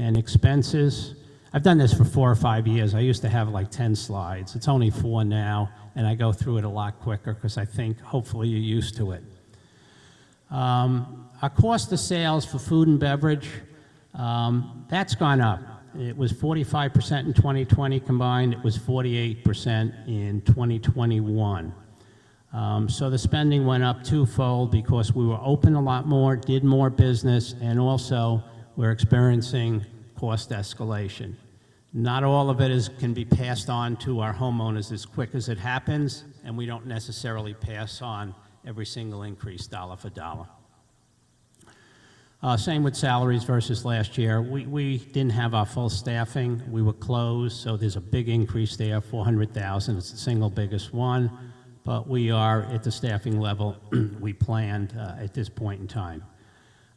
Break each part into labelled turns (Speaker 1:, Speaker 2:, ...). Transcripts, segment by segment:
Speaker 1: and expenses. I've done this for 4 or 5 years. I used to have like 10 slides. It's only 4 now, and I go through it a lot quicker because I think hopefully you're used to it. Our cost of sales for food and beverage, that's gone up. It was 45% in 2020 combined. It was 48% in 2021. So the spending went up twofold because we were open a lot more, did more business, and also we're experiencing cost escalation. Not all of it can be passed on to our homeowners as quick as it happens, and we don't necessarily pass on every single increase dollar for dollar. Same with salaries versus last year. We didn't have our full staffing. We were closed, so there's a big increase there, $400,000. It's the single biggest one, but we are at the staffing level we planned at this point in time.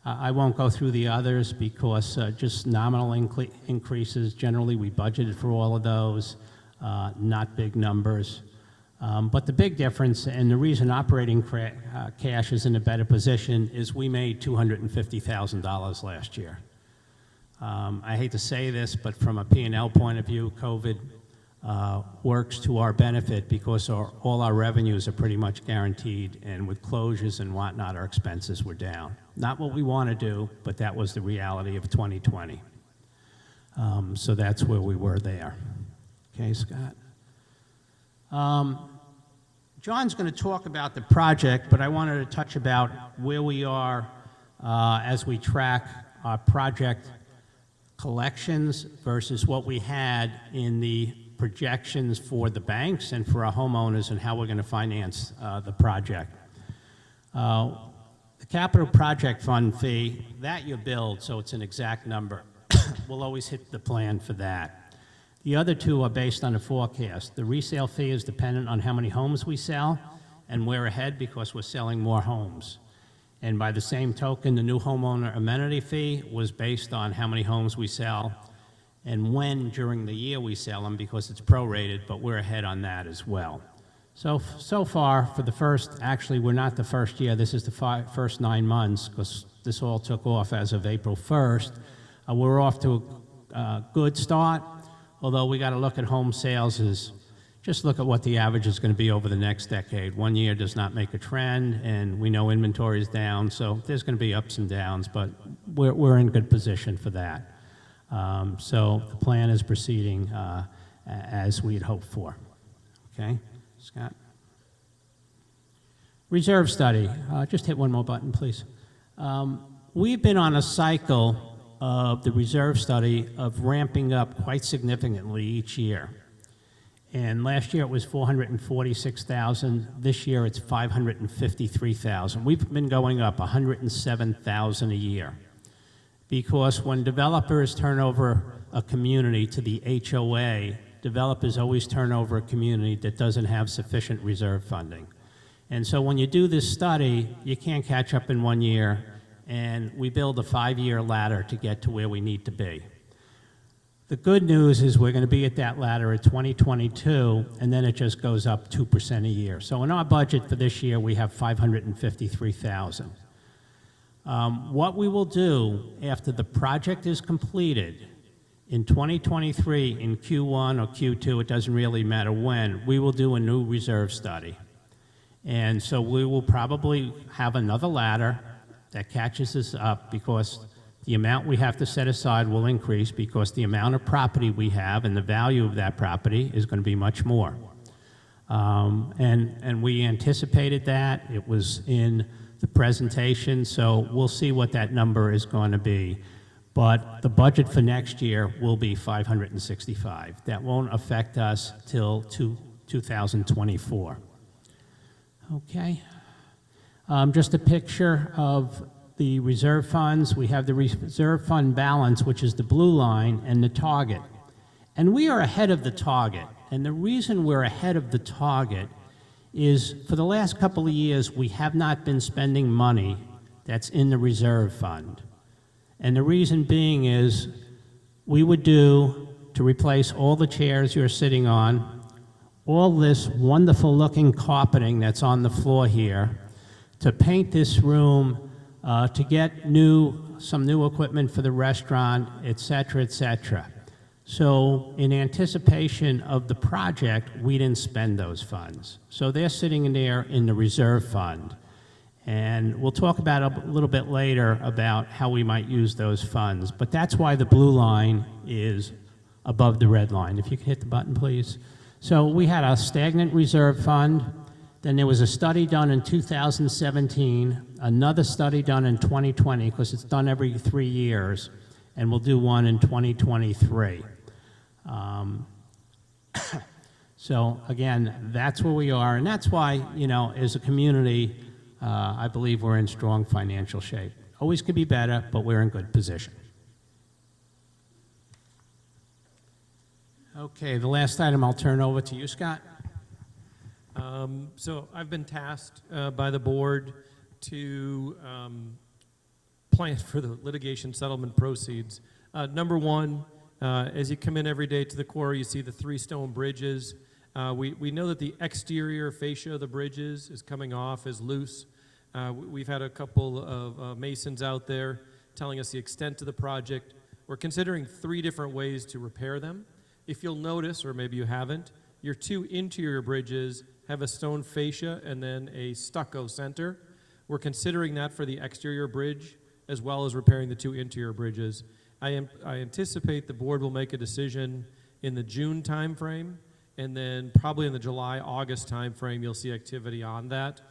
Speaker 1: I won't go through the others because just nominal increases. Generally, we budgeted for all of those, not big numbers. But the big difference, and the reason operating cash is in a better position, is we made $250,000 last year. I hate to say this, but from a P&L point of view, COVID works to our benefit because all our revenues are pretty much guaranteed, and with closures and whatnot, our expenses were down. Not what we want to do, but that was the reality of 2020. So that's where we were there. Okay, Scott. John's going to talk about the project, but I wanted to touch about where we are as we track our project collections versus what we had in the projections for the banks and for our homeowners and how we're going to finance the project. The capital project fund fee, that you build, so it's an exact number. We'll always hit the plan for that. The other two are based on a forecast. The resale fee is dependent on how many homes we sell, and we're ahead because we're selling more homes. And by the same token, the new homeowner amenity fee was based on how many homes we sell and when during the year we sell them because it's prorated, but we're ahead on that as well. So far, for the first, actually we're not the first year, this is the first 9 months because this all took off as of April 1st. We're off to a good start, although we got to look at home sales as just look at what the average is going to be over the next decade. 1 year does not make a trend, and we know inventory is down, so there's going to be ups and downs, but we're in good position for that. So the plan is proceeding as we had hoped for. Okay, Scott? Reserve study. Just hit one more button, please. We've been on a cycle of the reserve study of ramping up quite significantly each year. And last year it was $446,000. This year it's $553,000. We've been going up $107,000 a year. Because when developers turn over a community to the HOA, developers always turn over a community that doesn't have sufficient reserve funding. And so when you do this study, you can't catch up in 1 year, and we build a 5-year ladder to get to where we need to be. The good news is we're going to be at that ladder at 2022, and then it just goes up 2% a year. So in our budget for this year, we have $553,000. What we will do after the project is completed in 2023, in Q1 or Q2, it doesn't really matter when, we will do a new reserve study. And so we will probably have another ladder that catches us up because the amount we have to set aside will increase because the amount of property we have and the value of that property is going to be much more. And we anticipated that. It was in the presentation, so we'll see what that number is going to be. But the budget for next year will be $565. That won't affect us till 2024. Okay. Just a picture of the reserve funds. We have the reserve fund balance, which is the blue line, and the target. And we are ahead of the target. And the reason we're ahead of the target is for the last couple of years, we have not been spending money that's in the reserve fund. And the reason being is we would do, to replace all the chairs you're sitting on, all this wonderful looking carpeting that's on the floor here, to paint this room, to get new some new equipment for the restaurant, et cetera, et cetera. So in anticipation of the project, we didn't spend those funds. So they're sitting in there in the reserve fund. And we'll talk about a little bit later about how we might use those funds. But that's why the blue line is above the red line. If you could hit the button, please. So we had a stagnant reserve fund. Then there was a study done in 2017, another study done in 2020, because it's done every 3 years, and we'll do one in 2023. So again, that's where we are, and that's why, you know, as a community, I believe we're in strong financial shape. Always could be better, but we're in good position. Okay, the last item I'll turn over to you, Scott.
Speaker 2: So I've been tasked by the board to plan for the litigation settlement proceeds. Number one, as you come in every day to the quarry, you see the 3 stone bridges. We know that the exterior fascia of the bridges is coming off, is loose. We've had a couple of masons out there telling us the extent of the project. We're considering 3 different ways to repair them. If you'll notice, or maybe you haven't, your 2 interior bridges have a stone fascia and then a stucco center. We're considering that for the exterior bridge, as well as repairing the 2 interior bridges. I anticipate the board will make a decision in the June timeframe, and then probably in the July-August timeframe, you'll see activity on that.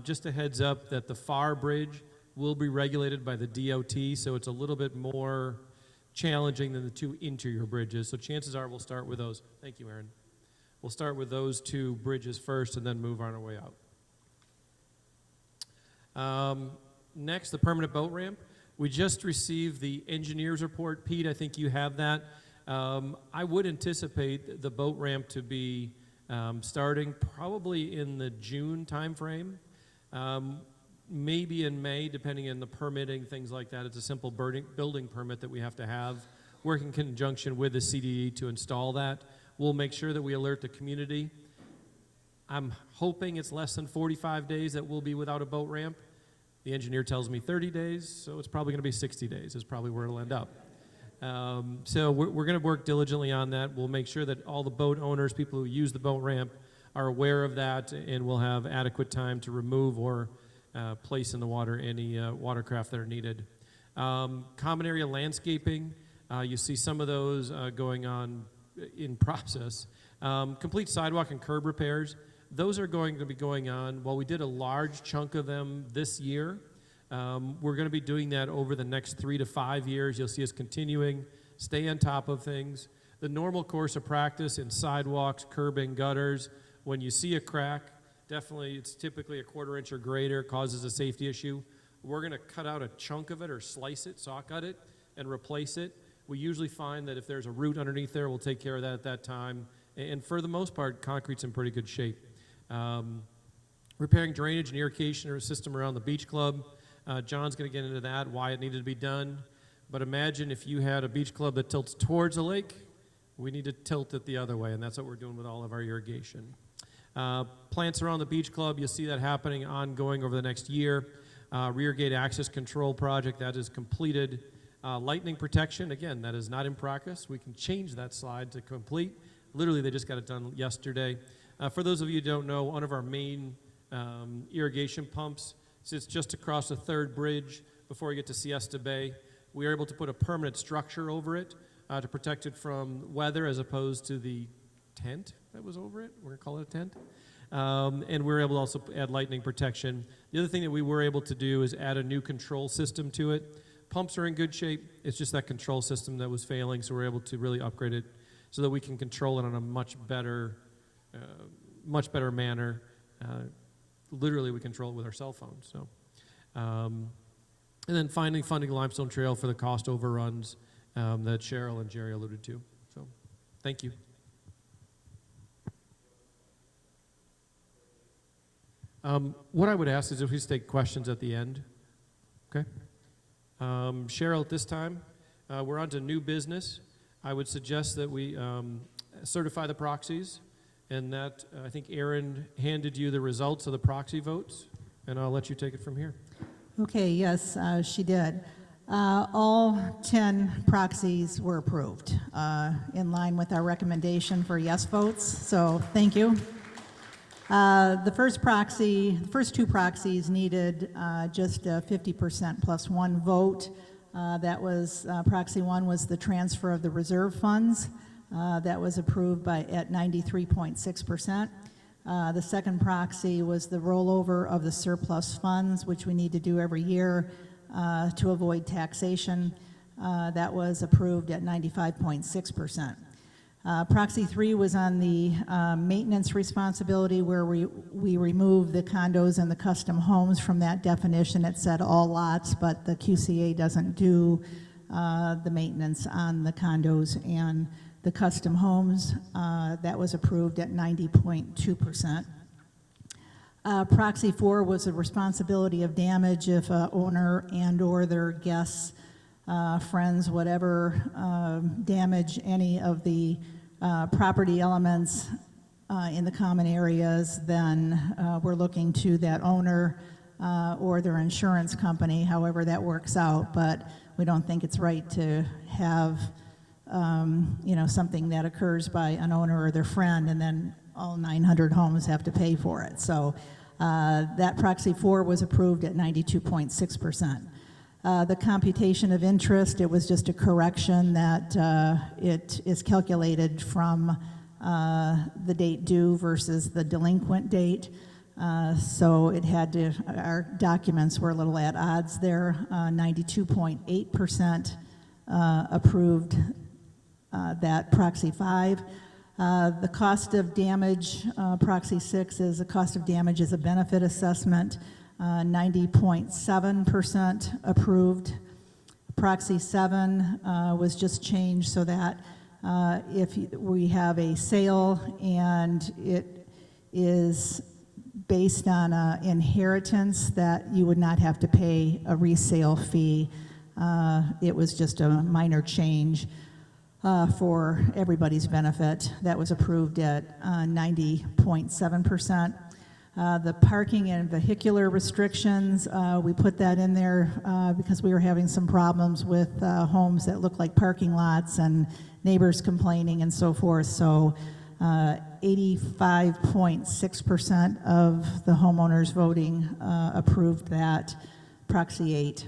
Speaker 2: Just a heads up that the FAR bridge will be regulated by the DOT, so it's a little bit more challenging than the 2 interior bridges. So chances are we'll start with those. Thank you, Aaron. We'll start with those 2 bridges first and then move on our way out. Next, the permanent boat ramp. We just received the engineer's report. Pete, I think you have that. I would anticipate the boat ramp to be starting probably in the June timeframe, maybe in May, depending on the permitting, things like that. It's a simple building permit that we have to have, work in conjunction with the CDE to install that. We'll make sure that we alert the community. I'm hoping it's less than 45 days that we'll be without a boat ramp. The engineer tells me 30 days, so it's probably going to be 60 days is probably where it'll end up. So we're going to work diligently on that. We'll make sure that all the boat owners, people who use the boat ramp, are aware of that, and we'll have adequate time to remove or place in the water any watercraft that are needed. Common area landscaping, you see some of those going on in process. Complete sidewalk and curb repairs, those are going to be going on. While we did a large chunk of them this year, we're going to be doing that over the next 3 to 5 years. You'll see us continuing, stay on top of things. The normal course of practice in sidewalks, curbing, gutters, when you see a crack, definitely it's typically a 1/4 inch or greater, causes a safety issue. We're going to cut out a chunk of it or slice it, saw cut it, and replace it. We usually find that if there's a root underneath there, we'll take care of that at that time. And for the most part, concrete's in pretty good shape. Repairing drainage and irrigation or system around the beach club. John's going to get into that, why it needed to be done. But imagine if you had a beach club that tilts towards a lake, we need to tilt it the other way, and that's what we're doing with all of our irrigation. Plants around the beach club, you'll see that happening ongoing over the next year. Rear gate access control project, that is completed. Lightning protection, again, that is not in progress. We can change that slide to complete. Literally, they just got it done yesterday. For those of you who don't know, one of our main irrigation pumps sits just across the 3rd bridge before you get to Siesta Bay. We were able to put a permanent structure over it to protect it from weather as opposed to the tent that was over it. We're going to call it a tent. And we were able to also add lightning protection. The other thing that we were able to do is add a new control system to it. Pumps are in good shape. It's just that control system that was failing, so we're able to really upgrade it so that we can control it on a much better manner. Literally, we control it with our cell phones. So, and then finally, funding Limestone Trail for the cost overruns that Cheryl and Jerry alluded to. So, thank you. What I would ask is if we take questions at the end. Okay. Cheryl, at this time, we're on to new business. I would suggest that we certify the proxies, and that I think Erin handed you the results of the proxy votes, and I'll let you take it from here.
Speaker 3: Okay, yes, she did. All 10 proxies were approved, in line with our recommendation for yes votes, so thank you. The first two proxies needed just a 50% plus one vote. That was, proxy one was the transfer of the reserve funds. That was approved at 93.6%. The second proxy was the rollover of the surplus funds, which we need to do every year to avoid taxation. That was approved at 95.6%. Proxy 3 was on the maintenance responsibility, where we removed the condos and the custom homes from that definition. It said all lots, but the QCA doesn't do the maintenance on the condos and the custom homes. That was approved at 90.2%. Proxy 4 was the responsibility of damage if a owner and or their guests, friends, whatever, damage any of the property elements in the common areas, then we're looking to that owner or their insurance company, however that works out. But we don't think it's right to have something that occurs by an owner or their friend, and then all 900 homes have to pay for it. So that proxy 4 was approved at 92.6%. The computation of interest, it was just a correction that it is calculated from the date due versus the delinquent date. So it had to, our documents were a little at odds there. 92.8% approved that proxy 5. The cost of damage, proxy 6 is the cost of damage is a benefit assessment. 90.7% approved. Proxy 7 was just changed so that if we have a sale and it is based on inheritance, that you would not have to pay a resale fee. It was just a minor change for everybody's benefit. That was approved at 90.7%. The parking and vehicular restrictions, we put that in there because we were having some problems with homes that look like parking lots and neighbors complaining and so forth. So 85.6% of the homeowners voting approved that, proxy 8.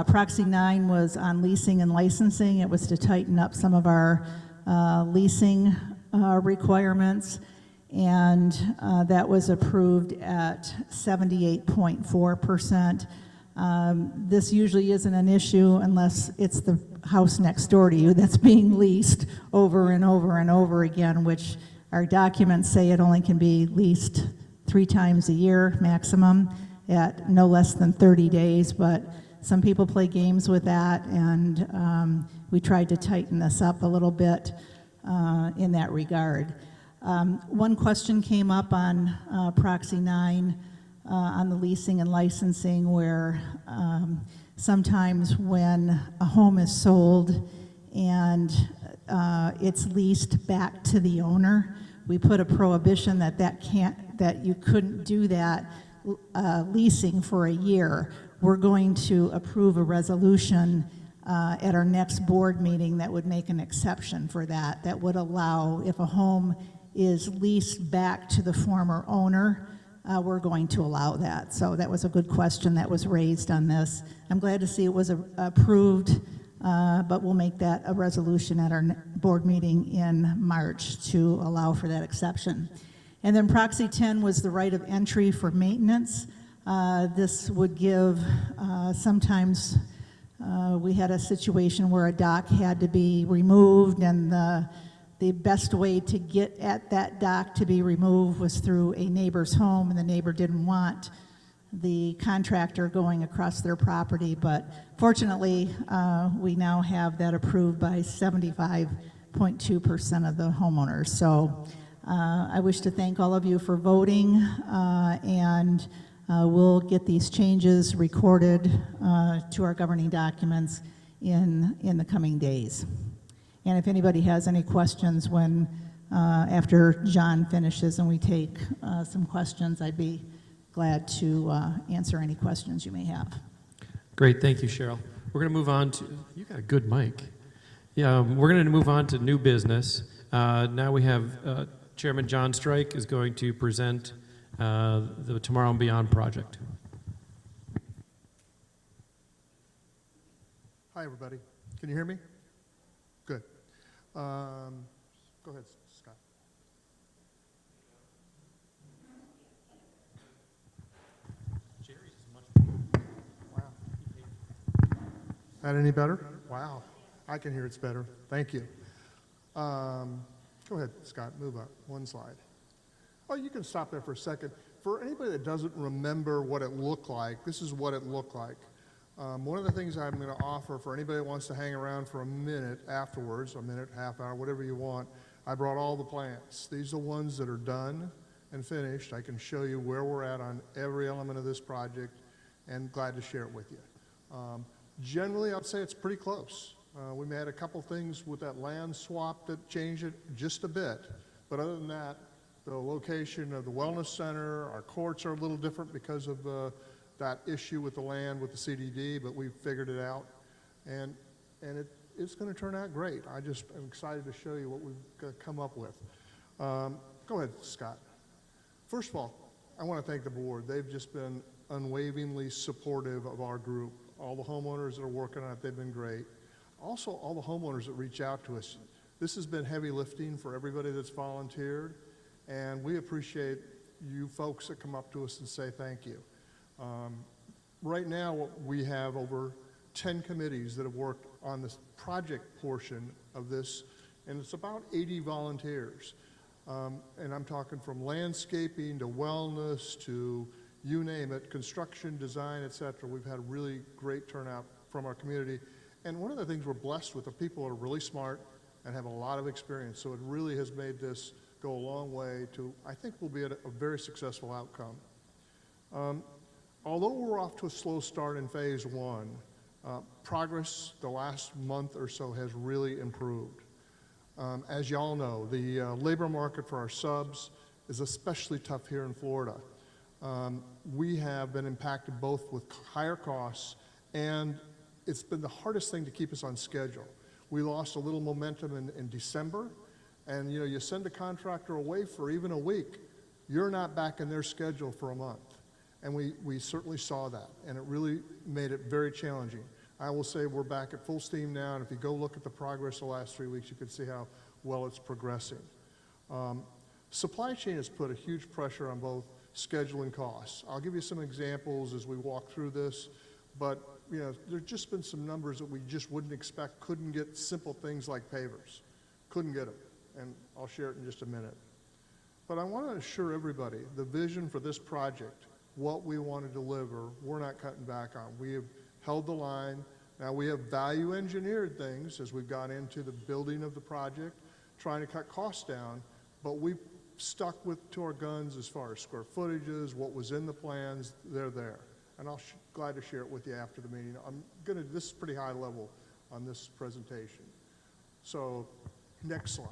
Speaker 3: Proxy 9 was on leasing and licensing. It was to tighten up some of our leasing requirements, and that was approved at 78.4%. This usually isn't an issue unless it's the house next door to you that's being leased over and over and over again, which our documents say it only can be leased 3 times a year maximum at no less than 30 days, but some people play games with that, and we tried to tighten this up a little bit in that regard. One question came up on proxy 9 on the leasing and licensing, where sometimes when a home is sold and it's leased back to the owner, we put a prohibition that you couldn't do that leasing for a year. We're going to approve a resolution at our next board meeting that would make an exception for that. That would allow, if a home is leased back to the former owner, we're going to allow that. So that was a good question that was raised on this. I'm glad to see it was approved, but we'll make that a resolution at our board meeting in March to allow for that exception. And then proxy 10 was the right of entry for maintenance. This would give, sometimes we had a situation where a dock had to be removed, and the best way to get at that dock to be removed was through a neighbor's home, and the neighbor didn't want the contractor going across their property. But fortunately, we now have that approved by 75.2% of the homeowners. So I wish to thank all of you for voting, and we'll get these changes recorded to our governing documents in the coming days. And if anybody has any questions when after John finishes and we take some questions, I'd be glad to answer any questions you may have.
Speaker 2: Great, thank you, Cheryl. We're going to move on to, you got a good mic. Yeah, we're going to move on to new business. Now we have Chairman John Strike is going to present the Tomorrow and Beyond project.
Speaker 4: Hi, everybody. Can you hear me? Good. Go ahead, Scott. Wow. That any better? Wow. I can hear it's better. Thank you. Go ahead, Scott. Move up one slide. Oh, you can stop there for a second. For anybody that doesn't remember what it looked like, this is what it looked like. One of the things I'm going to offer for anybody that wants to hang around for a minute afterwards, a minute, half hour, whatever you want, I brought all the plans. These are the ones that are done and finished. I can show you where we're at on every element of this project, and glad to share it with you. Generally, I'd say it's pretty close. We had a couple things with that land swap that changed it just a bit, but other than that, the location of the wellness center, our courts are a little different because of that issue with the land with the CDD, but we figured it out, and it's going to turn out great. I just am excited to show you what we've come up with. Go ahead, Scott. First of all, I want to thank the board. They've just been unwaveringly supportive of our group. All the homeowners that are working on it, they've been great. Also, all the homeowners that reach out to us. This has been heavy lifting for everybody that's volunteered, and we appreciate you folks that come up to us and say thank you. Right now, we have over 10 committees that have worked on this project portion of this, and it's about 80 volunteers. And I'm talking from landscaping to wellness to you name it, construction, design, et cetera. We've had really great turnout from our community. And one of the things we're blessed with, the people are really smart and have a lot of experience. So it really has made this go a long way to, I think we'll be at a very successful outcome. Although we're off to a slow start in phase one, progress the last month or so has really improved. As y'all know, the labor market for our subs is especially tough here in Florida. We have been impacted both with higher costs, and it's been the hardest thing to keep us on schedule. We lost a little momentum in December, and you send a contractor away for even a week, you're not back in their schedule for a month. And we certainly saw that, and it really made it very challenging. I will say we're back at full steam now, and if you go look at the progress the last 3 weeks, you can see how well it's progressing. Supply chain has put a huge pressure on both schedule and costs. I'll give you some examples as we walk through this, but there's just been some numbers that we just wouldn't expect, couldn't get simple things like pavers. Couldn't get them, and I'll share it in just a minute. But I want to assure everybody, the vision for this project, what we want to deliver, we're not cutting back on. We have held the line. Now we have value engineered things as we've got into the building of the project, trying to cut costs down, but we've stuck to our guns as far as square footages, what was in the plans, they're there. And I'll glad to share it with you after the meeting. This is pretty high level on this presentation. So, next slide.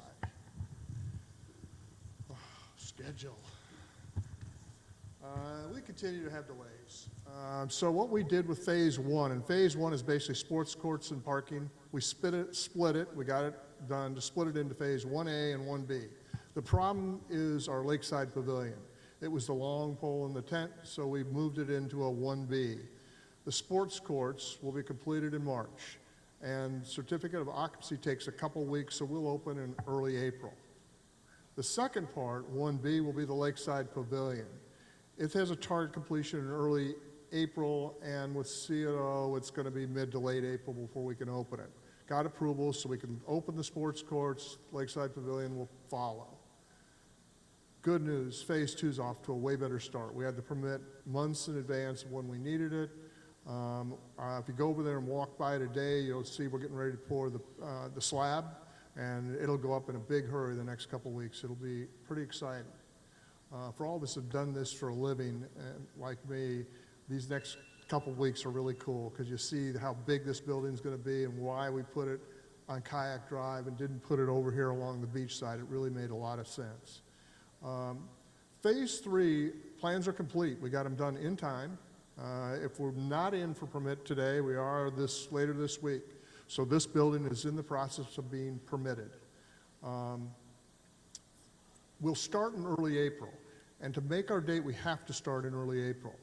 Speaker 4: Schedule. We continue to have delays. So what we did with phase one, and phase one is basically sports courts and parking. We split it, we got it done to split it into phase 1A and 1B. The problem is our Lakeside Pavilion. It was the long pole in the tent, so we moved it into a 1B. The sports courts will be completed in March, and certificate of occupancy takes a couple weeks, so we'll open in early April. The second part, 1B, will be the Lakeside Pavilion. It has a target completion in early April, and with CNO, it's going to be mid to late April before we can open it. Got approval so we can open the sports courts, Lakeside Pavilion will follow. Good news, phase two is off to a way better start. We had the permit months in advance of when we needed it. If you go over there and walk by today, you'll see we're getting ready to pour the slab, and it'll go up in a big hurry the next couple weeks. It'll be pretty exciting. For all of us who have done this for a living, and like me, these next couple weeks are really cool because you see how big this building's going to be and why we put it on Kayak Drive and didn't put it over here along the beach side. It really made a lot of sense. Phase three, plans are complete. We got them done in time. If we're not in for permit today, we are later this week. So this building is in the process of being permitted. We'll start in early April. And to make our date, we have to start in early April.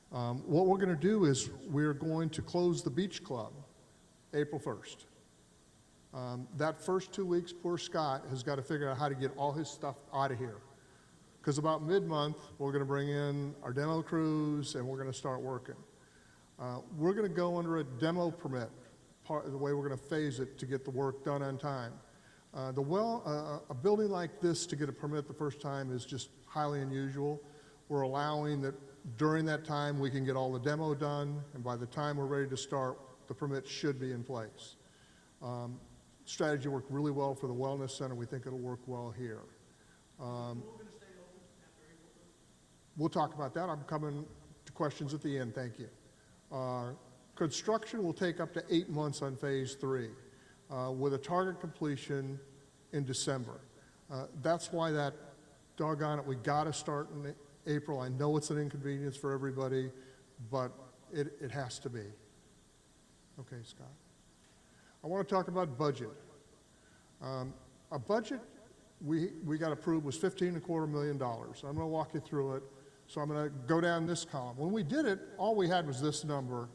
Speaker 4: What we're going to do is we're going to close the beach club April 1st. That first 2 weeks, poor Scott has got to figure out how to get all his stuff out of here. Because about mid-month, we're going to bring in our demo crews and we're going to start working. We're going to go under a demo permit, the way we're going to phase it to get the work done on time. A building like this to get a permit the first time is just highly unusual. We're allowing that during that time we can get all the demo done, and by the time we're ready to start, the permit should be in place. Strategy worked really well for the Wellness Center. We think it'll work well here. We'll talk about that. I'm coming to questions at the end. Thank you. Construction will take up to 8 months on phase 3, with a target completion in December. That's why that doggone it, we got to start in April. I know it's an inconvenience for everybody, but it has to be. Okay, Scott. I want to talk about budget. A budget we got approved was $15.25 million. I'm going to walk you through it. So I'm going to go down this column. When we did it, all we had was this number.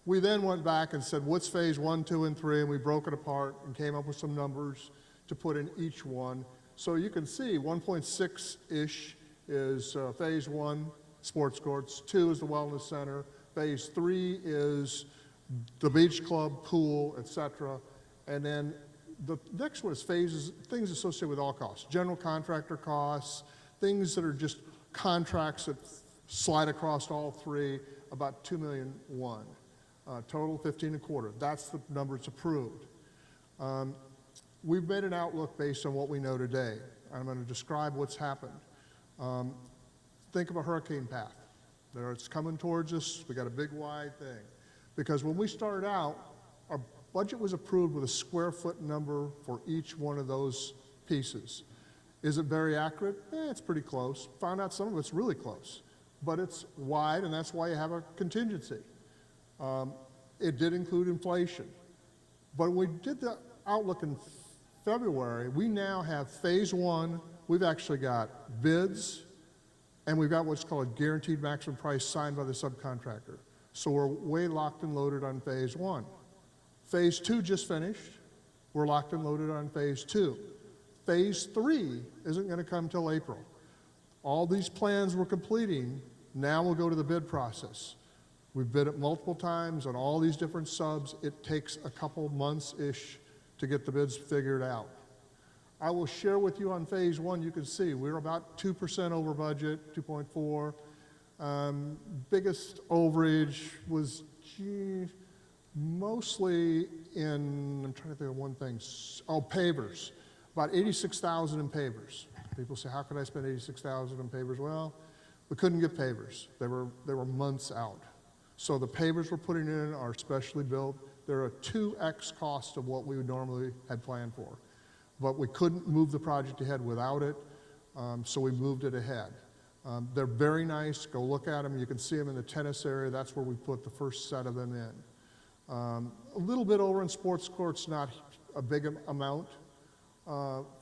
Speaker 4: We then went back and said, what's phase 1, 2, and 3? And we broke it apart and came up with some numbers to put in each one. So you can see 1.6-ish is phase 1, sports courts. 2 is the wellness center. Phase 3 is the beach club, pool, etc. And then the next one is phases, things associated with all costs. General contractor costs, things that are just contracts that slide across all three, about $2.1 million. Total 15.25. That's the number that's approved. We've made an outlook based on what we know today. I'm going to describe what's happened. Think of a hurricane path. It's coming towards us. We got a big wide thing. Because when we started out, our budget was approved with a square foot number for each one of those pieces. Is it very accurate? It's pretty close. Found out some of it's really close. But it's wide, and that's why you have a contingency. It did include inflation. But when we did the outlook in February, we now have phase 1. We've actually got bids, and we've got what's called a guaranteed maximum price signed by the subcontractor. So we're way locked and loaded on phase 1. Phase 2 just finished. We're locked and loaded on phase 2. Phase 3 isn't going to come till April. All these plans we're completing, now we'll go to the bid process. We've bid it multiple times on all these different subs. It takes a couple months-ish to get the bids figured out. I will share with you on phase 1, you can see we're about 2% over budget, 2.4. Biggest overage was mostly in, I'm trying to think of one thing, pavers. About $86,000 in pavers. People say, how could I spend $86,000 in pavers? Well, we couldn't get pavers. They were months out. So the pavers we're putting in are specially built. They're a 2x cost of what we would normally had planned for. But we couldn't move the project ahead without it, so we moved it ahead. They're very nice. Go look at them. You can see them in the tennis area. That's where we put the first set of them in. A little bit over in sports courts, not a big amount.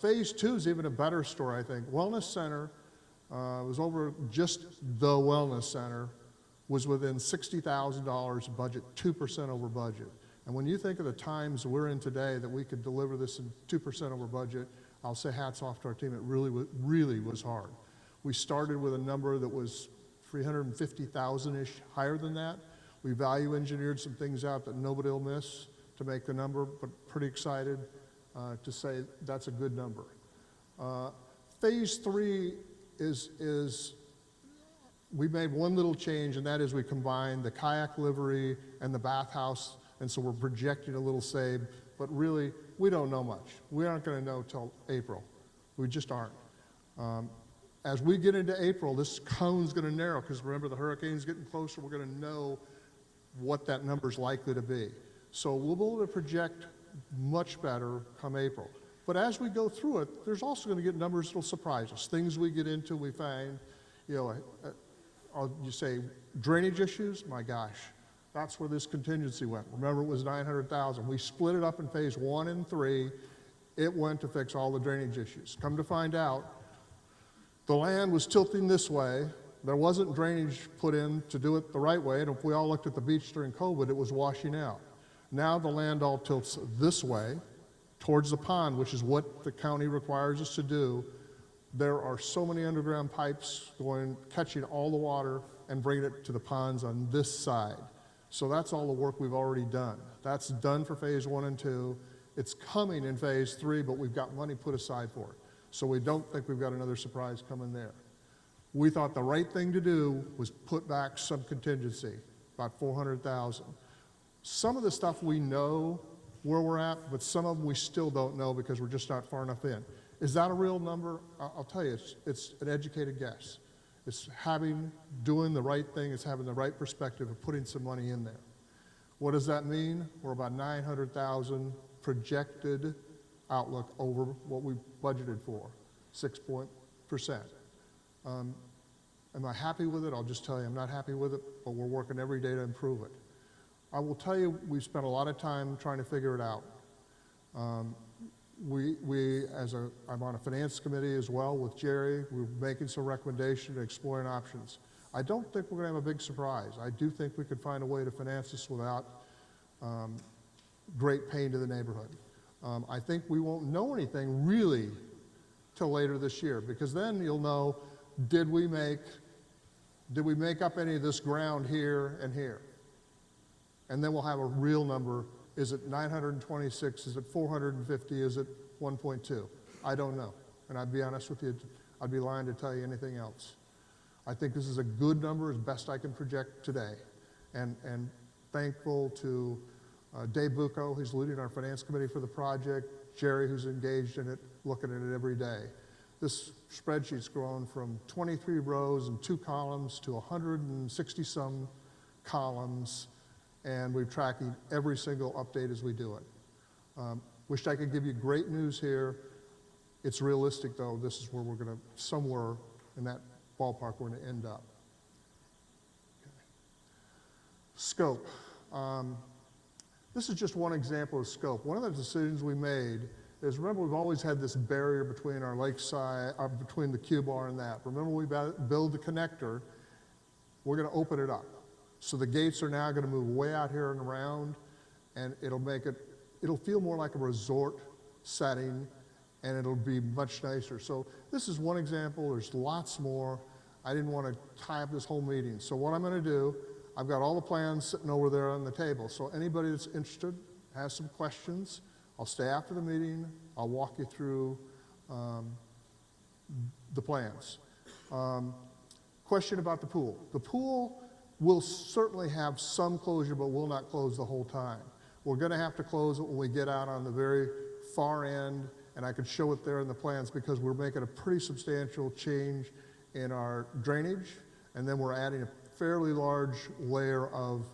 Speaker 4: Phase 2 is even a better story, I think. Wellness Center was over, just the Wellness Center was within $60,000 of budget, 2% over budget. And when you think of the times we're in today that we could deliver this in 2% over budget, I'll say hats off to our team. It really was hard. We started with a number that was 350,000-ish higher than that. We value engineered some things out that nobody will miss to make the number, but pretty excited to say that's a good number. Phase 3 is we made one little change, and that is we combined the kayak livery and the bathhouse, and so we're projecting a little save, but really, we don't know much. We aren't going to know till April. We just aren't. As we get into April, this cone's going to narrow, because remember, the hurricane's getting closer. We're going to know what that number's likely to be. So we'll be able to project much better come April. But as we go through it, there's also going to get numbers that'll surprise us. Things we get into, we find, you say drainage issues, my gosh, that's where this contingency went. Remember, it was 900,000. We split it up in phase 1 and 3. It went to fix all the drainage issues. Come to find out, the land was tilting this way. There wasn't drainage put in to do it the right way, and if we all looked at the beach during COVID, it was washing out. Now the land all tilts this way, towards the pond, which is what the county requires us to do. There are so many underground pipes going, catching all the water and bringing it to the ponds on this side. So that's all the work we've already done. That's done for phase 1 and 2. It's coming in phase 3, but we've got money put aside for it. So we don't think we've got another surprise coming there. We thought the right thing to do was put back some contingency, about 400,000. Some of the stuff we know where we're at, but some of them we still don't know because we're just not far enough in. Is that a real number? I'll tell you, it's an educated guess. It's doing the right thing, it's having the right perspective of putting some money in there. What does that mean? We're about 900,000 projected outlook over what we budgeted for, 6%. Am I happy with it? I'll just tell you I'm not happy with it, but we're working every day to improve it. I will tell you we've spent a lot of time trying to figure it out. I'm on a finance committee as well with Jerry. We're making some recommendations and exploring options. I don't think we're going to have a big surprise. I do think we could find a way to finance this without great pain to the neighborhood. I think we won't know anything really till later this year, because then you'll know, did we make up any of this ground here and here? And then we'll have a real number. Is it 926? Is it 450? Is it 1.2? I don't know. And I'd be honest with you, I'd be lying to tell you anything else. I think this is a good number as best I can project today. And thankful to Dave Bucco, who's leading our finance committee for the project, Jerry, who's engaged in it, looking at it every day. This spreadsheet's grown from 23 rows and 2 columns to 160-some columns, and we're tracking every single update as we do it. Wished I could give you great news here. It's realistic, though. This is where we're going to, somewhere in that ballpark, we're going to end up. Okay. Scope. This is just one example of scope. One of the decisions we made is, remember, we've always had this barrier between our lakeside, between the Q-bar and that. Remember, we build the connector, we're going to open it up. So the gates are now going to move way out here and around, and it'll feel more like a resort setting, and it'll be much nicer. So this is one example. There's lots more. I didn't want to tie up this whole meeting. So what I'm going to do, I've got all the plans sitting over there on the table. So anybody that's interested, has some questions, I'll stay after the meeting. I'll walk you through the plans. Question about the pool. The pool will certainly have some closure, but will not close the whole time. We're going to have to close it when we get out on the very far end, and I could show it there in the plans because we're making a pretty substantial change in our drainage, and then we're adding a fairly large layer of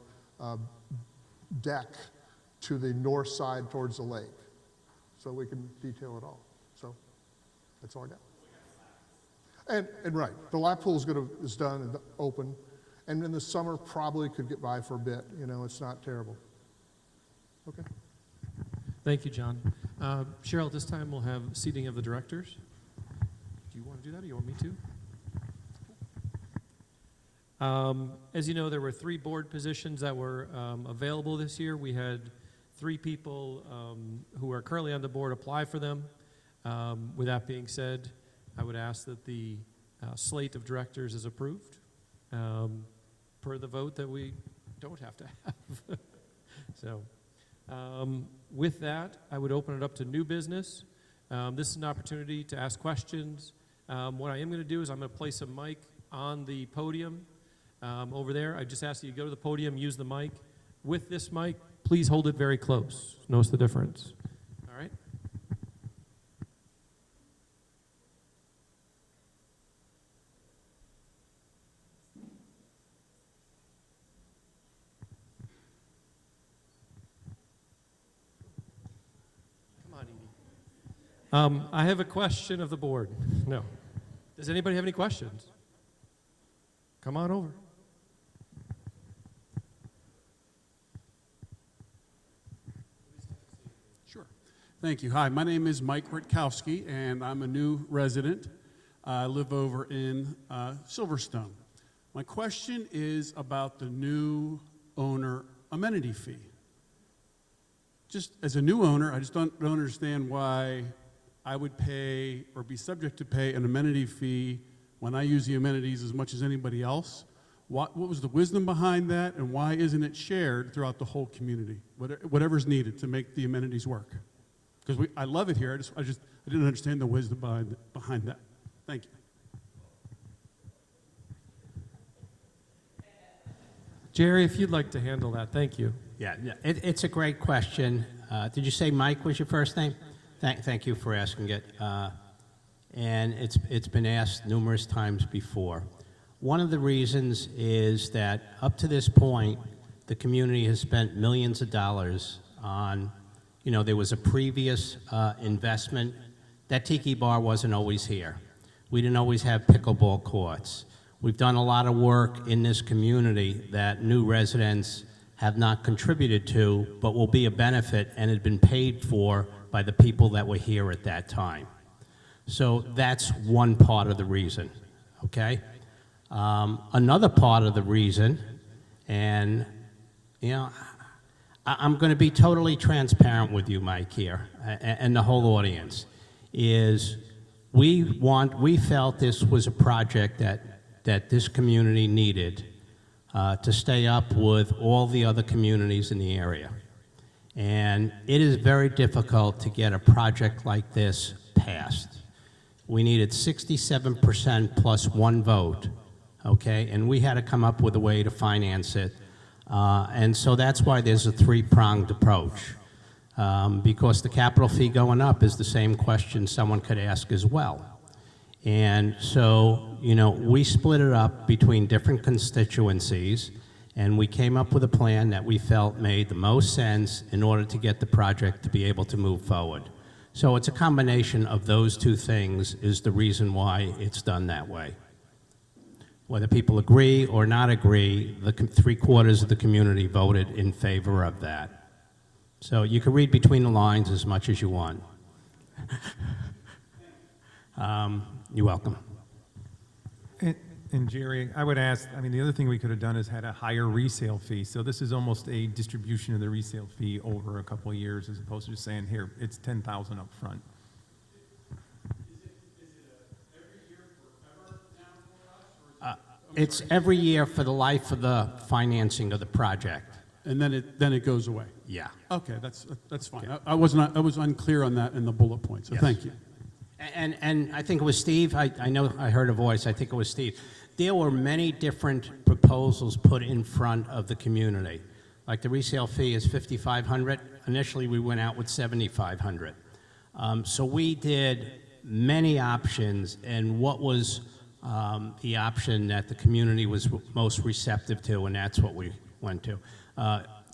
Speaker 4: deck to the north side towards the lake. So we can detail it all. So that's all I got. And right, the lap pool is done and open. And in the summer, probably could get by for a bit. You know, it's not terrible. Okay.
Speaker 2: Thank you, John. Cheryl, at this time we'll have seating of the directors. Do you want to do that, or do you want me to? As you know, there were 3 board positions that were available this year. We had 3 people who are currently on the board apply for them. With that being said, I would ask that the slate of directors is approved per the vote that we don't have to have. So with that, I would open it up to new business. This is an opportunity to ask questions. What I am going to do is I'm going to place a mic on the podium over there. I just ask that you go to the podium, use the mic. With this mic, please hold it very close. Notice the difference. All right? I have a question of the board. No. Does anybody have any questions? Come on over.
Speaker 5: Sure. Thank you. Hi, my name is Mike Rutkowski, and I'm a new resident. I live over in Silverstone. My question is about the new owner amenity fee. Just as a new owner, I just don't understand why I would pay or be subject to pay an amenity fee when I use the amenities as much as anybody else. What was the wisdom behind that, and why isn't it shared throughout the whole community? Whatever's needed to make the amenities work. Because I love it here. I didn't understand the wisdom behind that. Thank you.
Speaker 2: Jerry, if you'd like to handle that, thank you.
Speaker 1: Yeah, it's a great question. Did you say Mike was your first name? Thank you for asking it. And it's been asked numerous times before. One of the reasons is that up to this point, the community has spent millions of dollars on, there was a previous investment. That Tiki Bar wasn't always here. We didn't always have pickleball courts. We've done a lot of work in this community that new residents have not contributed to, but will be a benefit and had been paid for by the people that were here at that time. So that's one part of the reason, okay? Another part of the reason, and, I'm going to be totally transparent with you, Mike, here, and the whole audience, is we felt this was a project that this community needed to stay up with all the other communities in the area. And it is very difficult to get a project like this passed. We needed 67% plus one vote, okay? And we had to come up with a way to finance it. And so that's why there's a three-pronged approach. Because the capital fee going up is the same question someone could ask as well. And so, we split it up between different constituencies, and we came up with a plan that we felt made the most sense in order to get the project to be able to move forward. So it's a combination of those two things is the reason why it's done that way. Whether people agree or not agree, the three-quarters of the community voted in favor of that. So you can read between the lines as much as you want. You're welcome.
Speaker 6: And Jerry, I would ask, the other thing we could have done is had a higher resale fee. So this is almost a distribution of the resale fee over a couple of years as opposed to just saying, here, it's $10,000 up front.
Speaker 1: It's every year for the life of the financing of the project.
Speaker 5: And then it goes away.
Speaker 1: Yeah.
Speaker 5: Okay, that's fine. I was unclear on that in the bullet point, so
Speaker 1: Yes.
Speaker 5: thank you.
Speaker 1: And I think it was Steve. I know I heard a voice. I think it was Steve. There were many different proposals put in front of the community. Like the resale fee is $5,500. Initially, we went out with $7,500. So we did many options, and what was the option that the community was most receptive to, and that's what we went to.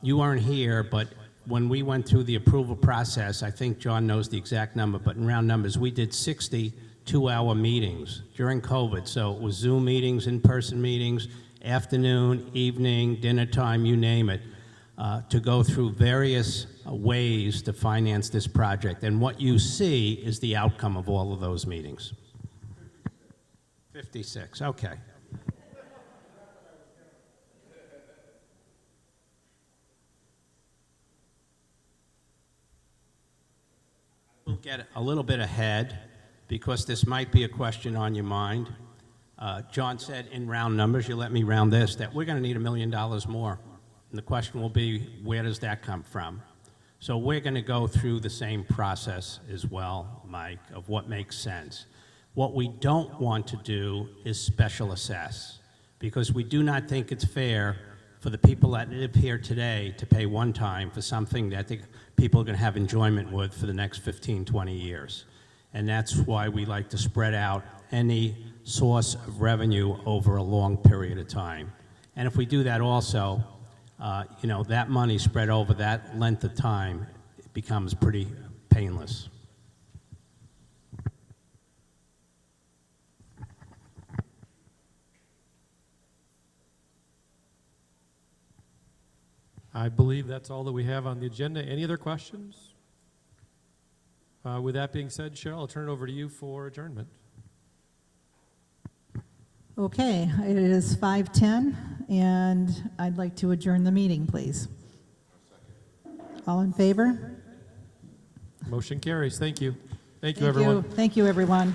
Speaker 1: You weren't here, but when we went through the approval process, I think John knows the exact number, but in round numbers, we did 60 two-hour meetings during COVID. So it was Zoom meetings, in-person meetings, afternoon, evening, dinner time, you name it, to go through various ways to finance this project. And what you see is the outcome of all of those meetings. 56, okay. We'll get a little bit ahead because this might be a question on your mind. John said in round numbers, you let me round this, that we're going to need $1 million more. And the question will be, where does that come from? So we're going to go through the same process as well, Mike, of what makes sense. What we don't want to do is special assess, because we do not think it's fair for the people that live here today to pay one time for something that people are going to have enjoyment with for the next 15, 20 years. And that's why we like to spread out any source of revenue over a long period of time. And if we do that also, that money spread over that length of time, it becomes pretty painless.
Speaker 2: I believe that's all that we have on the agenda. Any other questions? With that being said, Cheryl, I'll turn it over to you for adjournment.
Speaker 3: Okay, it is 5:10, and I'd like to adjourn the meeting, please. All in favor?
Speaker 2: Motion carries. Thank you. Thank you, everyone.
Speaker 3: Thank you, everyone.